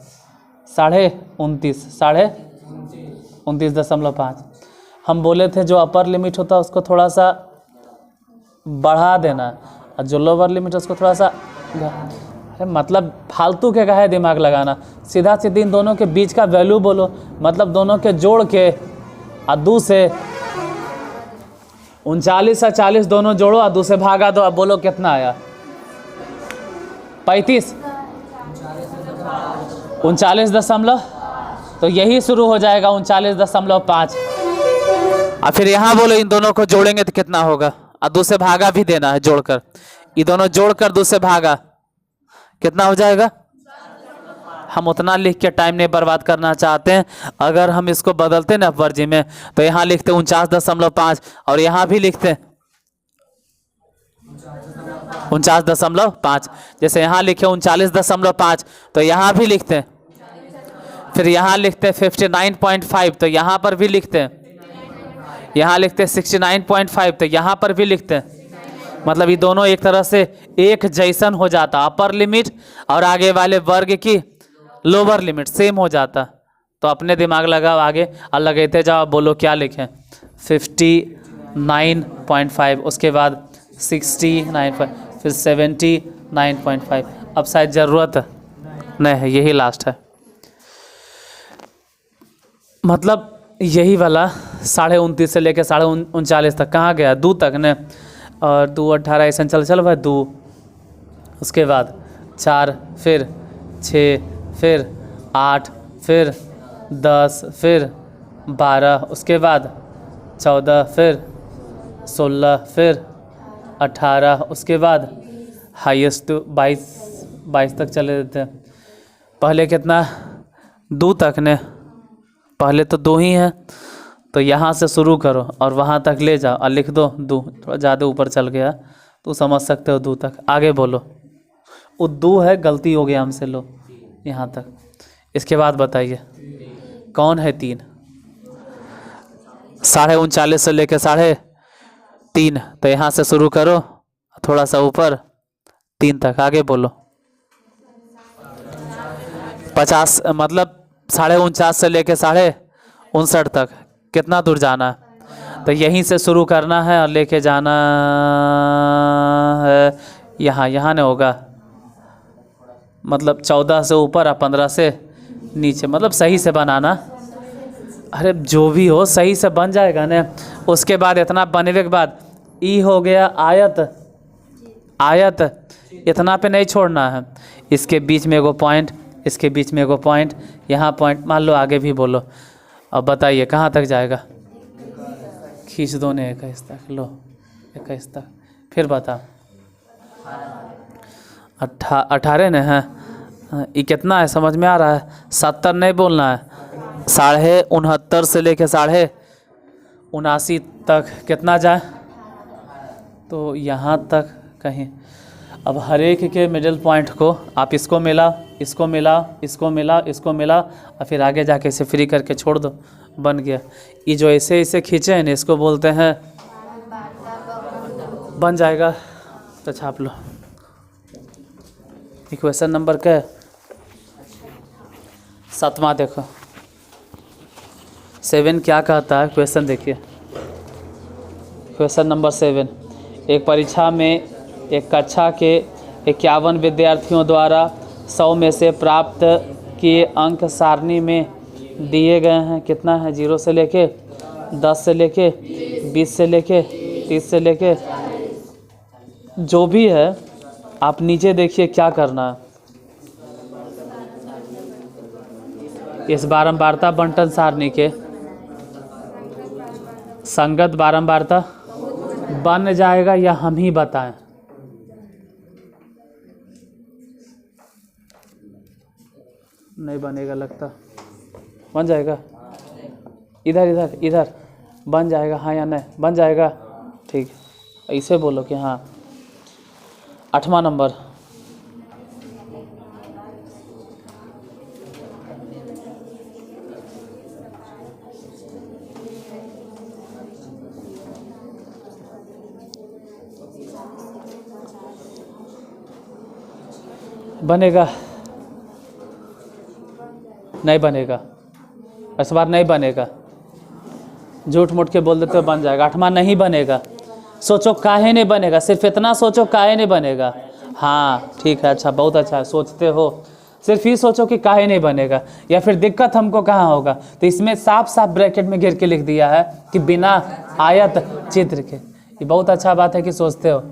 29.5। हम बोले थे जो अपर लिमिट होता है उसको थोड़ा सा बढ़ा देना, और जो लोअर लिमिट है उसको थोड़ा सा, मतलब फालतू के काहे दिमाग लगाना, सीधा सीधी इन दोनों के बीच का वैल्यू बोलो, मतलब दोनों के जोड़ के और 2 से 39 और 40 दोनों जोड़ो और 2 से भागा दो, अब बोलो कितना आया, 35, 39 तो यही शुरू हो जाएगा 39.5। और फिर यहाँ बोलो इन दोनों को जोड़ेंगे तो कितना होगा, और 2 से भागा भी देना है जोड़कर, ये दोनों जोड़कर 2 से भागा कितना हो जाएगा। हम उतना लिख के टाइम नहीं बर्बाद करना चाहते हैं। अगर हम इसको बदलते ना अपवर्जी में तो यहाँ लिखते 49.5 और यहाँ भी लिखते 49.5, जैसे यहाँ लिखे 39.5 तो यहाँ भी लिखते, फिर यहाँ लिखते 59.5 तो यहाँ पर भी लिखते, यहाँ लिखते 69.5 तो यहाँ पर भी लिखते, मतलब ये दोनों एक तरह से एक जैसन हो जाता, अपर लिमिट और आगे वाले वर्ग की लोअर लिमिट सेम हो जाता। तो अपने दिमाग लगाओ आगे और लगाते जाओ, बोलो क्या लिखें 59.5, उसके बाद 69.5, फिर 79.5। अब शायद ज़रूरत नहीं है, यही लास्ट है, मतलब यही वाला 29.5 से लेकर 39.5 तक कहाँ गया, 2 तक ने, और 2 18 ऐसा चल भाई 2, उसके बाद 4, फिर 6, फिर 8, फिर 10, फिर 12, उसके बाद 14, फिर 16, फिर 18, उसके बाद हाईएस्ट 22 तक चले देते हैं। पहले कितना 2 तक ने, पहले तो 2 ही है तो यहाँ से शुरू करो और वहाँ तक ले जाओ और लिख दो 2, थोड़ा ज़्यादा ऊपर चल गया तो समझ सकते हो 2 तक। आगे बोलो, वो 2 है गलती हो गया हमसे, लो यहाँ तक। इसके बाद बताइए कौन है 3, 39.5 से लेके 3.5, तो यहाँ से शुरू करो थोड़ा सा ऊपर 3 तक। आगे बोलो 50, मतलब 49.5 से लेके 59.5 तक कितना दूर जाना है, तो यहीं से शुरू करना है और लेके जाना है यहाँ नहीं होगा, मतलब 14 से ऊपर और 15 से नीचे, मतलब सही से बनाना। अरे जो भी हो सही से बन जाएगा ना। उसके बाद इतना बनने के बाद ई हो गया आयत, आयत इतना पे नहीं छोड़ना है, इसके बीच में एगो पॉइंट, इसके बीच में एगो पॉइंट, यहाँ पॉइंट मान लो, आगे भी बोलो। अब बताइए कहाँ तक जाएगा, खींच दो ने 21 तक, लो 21 तक, फिर बता 18 ने है, ये कितना है समझ में आ रहा है, 70 नहीं बोलना है, 69.5 से लेके 79.5 तक कितना जाए, तो यहाँ तक कहीं। अब हर एक के मिडिल पॉइंट को आप इसको मिला, इसको मिला, इसको मिला, इसको मिला, और फिर आगे जाके इसे फ्री करके छोड़ दो, बन गया। ये जो ऐसे ऐसे खींचे हैं इसको बोलते हैं, बन जाएगा। तो छाप लो। इक्वेशन नंबर क्या है, 7वां देखो, 7 क्या कहता है, क्वेश्चन देखिए। क्वेश्चन नंबर 7, एक परीक्षा में एक कक्षा के 51 विद्यार्थियों द्वारा 100 में से प्राप्त किए अंक सारणी में दिए गए हैं। कितना है, 0 से लेके 10 से लेके 20 से लेके 30 से लेके जो भी है, आप नीचे देखिए क्या करना है। इस बारंबारता बंटन सारणी के संगत बारंबारता बन जाएगा या हम ही बताएं, नहीं बनेगा लगता, बन जाएगा, इधर इधर इधर बन जाएगा, हाँ या नहीं, बन जाएगा, ठीक, ऐसे बोलो कि हाँ। 8वां नंबर, बनेगा, नहीं बनेगा, इस बार नहीं बनेगा, झूठ मूठ के बोल देते हो बन जाएगा। 8वां नहीं बनेगा, सोचो काहे नहीं बनेगा, सिर्फ इतना सोचो काहे नहीं बनेगा। हाँ ठीक है, अच्छा, बहुत अच्छा है, सोचते हो, सिर्फ ही सोचो कि काहे नहीं बनेगा, या फिर दिक्कत हमको कहाँ होगा। तो इसमें साफ साफ ब्रैकेट में घेर के लिख दिया है कि बिना आयत चित्र के। ये बहुत अच्छा बात है कि सोचते हो।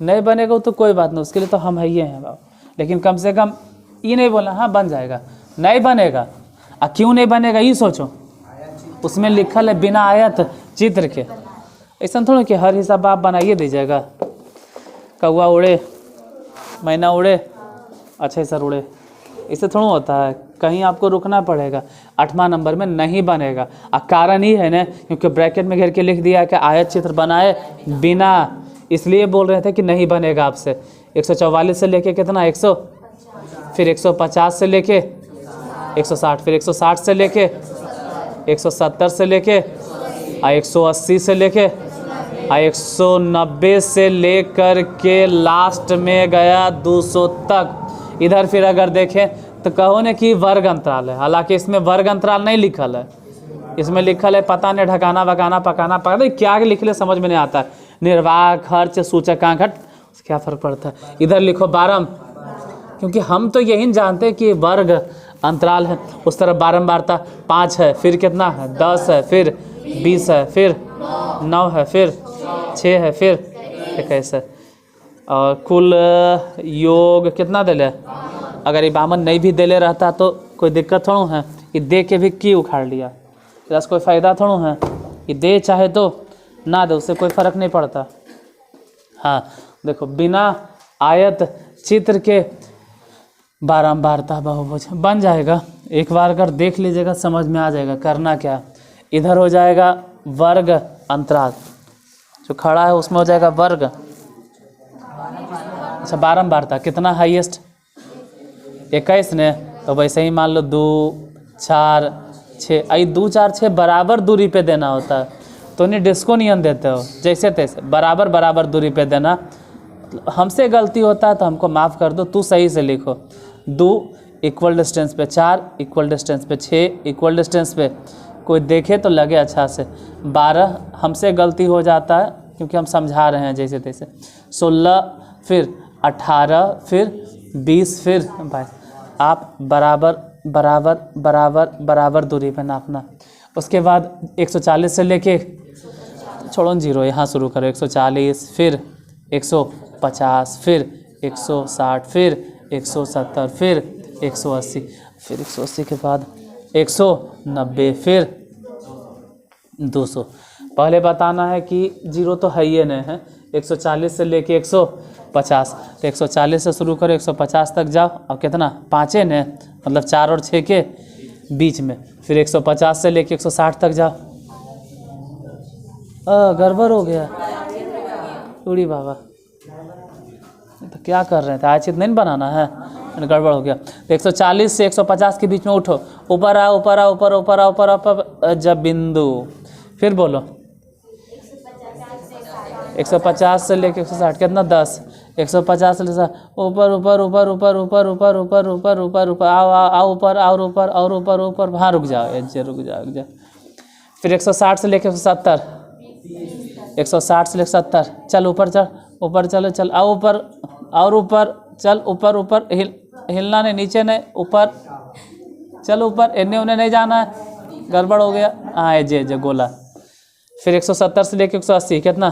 नहीं बनेगा तो कोई बात नहीं, उसके लिए तो हम है ही हैं बाबू, लेकिन कम से कम ये नहीं बोलना हाँ बन जाएगा, नहीं बनेगा। क्यों नहीं बनेगा ये सोचो, उसमें लिखल है बिना आयत चित्र के। ऐसा थोड़ा कि हर हिसाब आप बनाइए दीजिएगा, कौआ उड़े मैना उड़े अच्छा सर उड़े, इससे थोड़ा होता है, कहीं आपको रुकना पड़ेगा। 8वां नंबर में नहीं बनेगा। कारण ही है ना, क्योंकि ब्रैकेट में घेर के लिख दिया है कि आयत चित्र बनाए बिना, इसलिए बोल रहे थे कि नहीं बनेगा आपसे। 144 से लेके कितना 100, फिर 150 से लेके 160, फिर 160 से लेके 170 से लेके 180 से लेके 190 से लेकर के लास्ट में गया 200 तक। इधर फिर अगर देखें तो कहो ने कि वर्ग अंतराल है, हालांकि इसमें वर्ग अंतराल नहीं लिखल है, इसमें लिखल है पता नहीं ढकाना बकाना पकाना पका, क्या लिखले समझ में नहीं आता। निर्वाह खर्च सूचकांक, क्या फ़र्क पड़ता है। इधर लिखो 12, क्योंकि हम तो यही जानते हैं कि वर्ग अंतराल है। उस तरफ बारंबारता 5 है, फिर कितना है 10 है, फिर 20 है, फिर 9 है, फिर 6 है, फिर 21 है। और कुल योग कितना दिले, अगर ये 52 नहीं भी दिले रहता तो कोई दिक्कत थोड़ा है। ये दे के भी की उखाड़ लिया, इससे कोई फ़ायदा थोड़ा है। ये दे चाहे तो ना दे, उससे कोई फ़र्क नहीं पड़ता। हाँ देखो, बिना आयत चित्र के बारंबारता बहुभुज बन जाएगा। एक बार अगर देख लीजिएगा समझ में आ जाएगा। करना क्या, इधर हो जाएगा वर्ग अंतराल जो खड़ा है उसमें हो जाएगा वर्ग। अच्छा बारंबारता कितना हाईएस्ट 21 ने, तो वैसे ही मान लो 2 4 6, आई 2 4 6 बराबर दूरी पे देना होता है, तो नहीं डिस्को नियम देते हो जैसे तैसे बराबर बराबर दूरी पे देना। हमसे गलती होता है तो हमको माफ़ कर दो, तू सही से लिखो। 2 इक्वल डिस्टेंस पे 4, इक्वल डिस्टेंस पे 6, इक्वल डिस्टेंस पे कोई देखे तो लगे अच्छा से। 12 हमसे गलती हो जाता है क्योंकि हम समझा रहे हैं जैसे तैसे। 16 फिर 18 फिर 20 फिर 22, आप बराबर बराबर बराबर बराबर दूरी पे नापना। उसके बाद 140 से लेके छोड़ो जीरो, यहाँ शुरू करो 140, फिर 150, फिर 160, फिर 170, फिर 180, फिर 180 के बाद 190, फिर 200। पहले बताना है कि जीरो तो है ही नहीं है, 140 से लेके 150, तो 140 से शुरू करो 150 तक जाओ, अब कितना 5 है न, मतलब 4 और 6 के बीच में, फिर 150 से लेके 160 तक जाओ। गड़बड़ हो गया उड़ी बाबा, तो क्या कर रहे थे, आयचित नहीं बनाना है, गड़बड़ हो गया। तो 140 से 150 के बीच में उठो, ऊपर आओ, ऊपर आओ, ऊपर ऊपर आओ, ऊपर ऊपर जब बिंदु, फिर बोलो 150 से लेके 160 कितना 10, 150 से लेकर ऊपर ऊपर ऊपर ऊपर ऊपर ऊपर ऊपर ऊपर ऊपर ऊपर आओ आओ आओ ऊपर और ऊपर और ऊपर ऊपर, वहाँ रुक जाओ, रुक जाओ। फिर 160 से लेके 170, 160 से लेकर 70, चल ऊपर चल, ऊपर चलो, चल आओ ऊपर और ऊपर, चल ऊपर ऊपर, हिलना नहीं, नीचे नहीं, ऊपर चल, ऊपर इन्हें उन्हें नहीं जाना है, गड़बड़ हो गया। हाँ जे गोला। फिर 170 से लेके 180 कितना,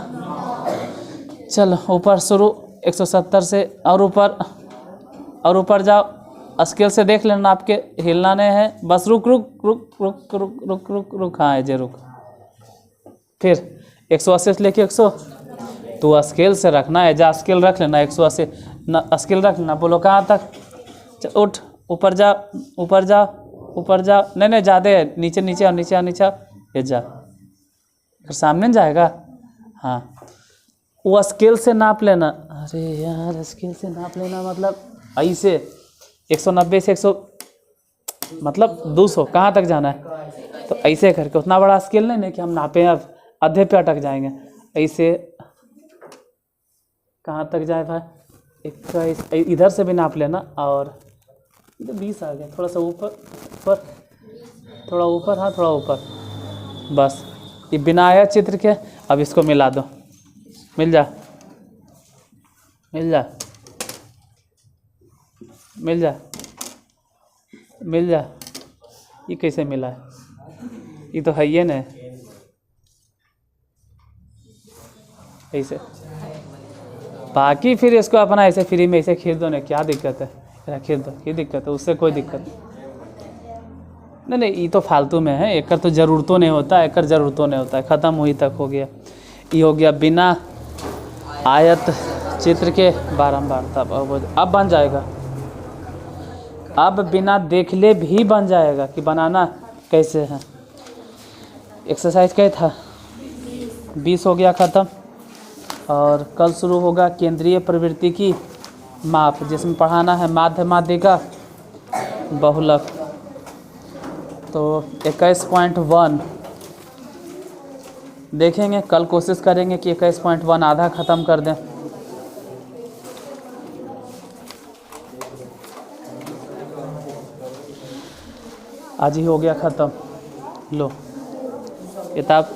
चल ऊपर शुरू 170 से और ऊपर जाओ, स्केल से देख लेना, आपके हिलना नहीं है, बस रुक रुक रुक रुक रुक रुक रुक रुक, हाँ जे रुक। फिर 180 से लेके 100, तो स्केल से रखना है, जा स्केल रख लेना, 180 स्केल रख लेना, बोलो कहाँ तक, चल उठ, ऊपर जा ऊपर जा ऊपर जा, नहीं ज़्यादा है, नीचे नीचे और नीचे और नीचे, ये जा, फिर सामने जाएगा। हाँ वो स्केल से नाप लेना, अरे यार स्केल से नाप लेना मतलब ऐसे 190 से 100 मतलब 200 कहाँ तक जाना है, तो ऐसे करके, उतना बड़ा स्केल नहीं कि हम नापें अब आधे पे अटक जाएंगे, ऐसे कहाँ तक जाए भाई, 21, इधर से भी नाप लेना, और 20 आ गया, थोड़ा सा ऊपर थोड़ा ऊपर, हाँ थोड़ा ऊपर, बस ये बिना आया चित्र के। अब इसको मिला दो, मिल जा मिल जा मिल जा मिल जा, ये कैसे मिला है, ये तो है ही ना ऐसे। बाकी फिर इसको अपना ऐसे फ्री में ऐसे खींच दो ना, क्या दिक्कत है, खींच दो, ये दिक्कत है, उससे कोई दिक्कत नहीं, ये तो फालतू में है, एक तो ज़रूरतों नहीं होता, एक ज़रूरतों नहीं होता है, ख़त्म वहीं तक हो गया। ये हो गया बिना आयत चित्र के बारंबार, तब अब बन जाएगा, अब बिना देखले भी बन जाएगा कि बनाना कैसे है। एक्सरसाइज क्या था, 20 हो गया ख़त्म, और कल शुरू होगा केंद्रीय प्रवृत्ति की माप, जिसमें पढ़ाना है माध्य माध्य का बहुलक, तो 21.1 देखेंगे, कल कोशिश करेंगे कि 21.1 आधा ख़त्म कर दें। आज ही हो गया ख़त्म, लो किताब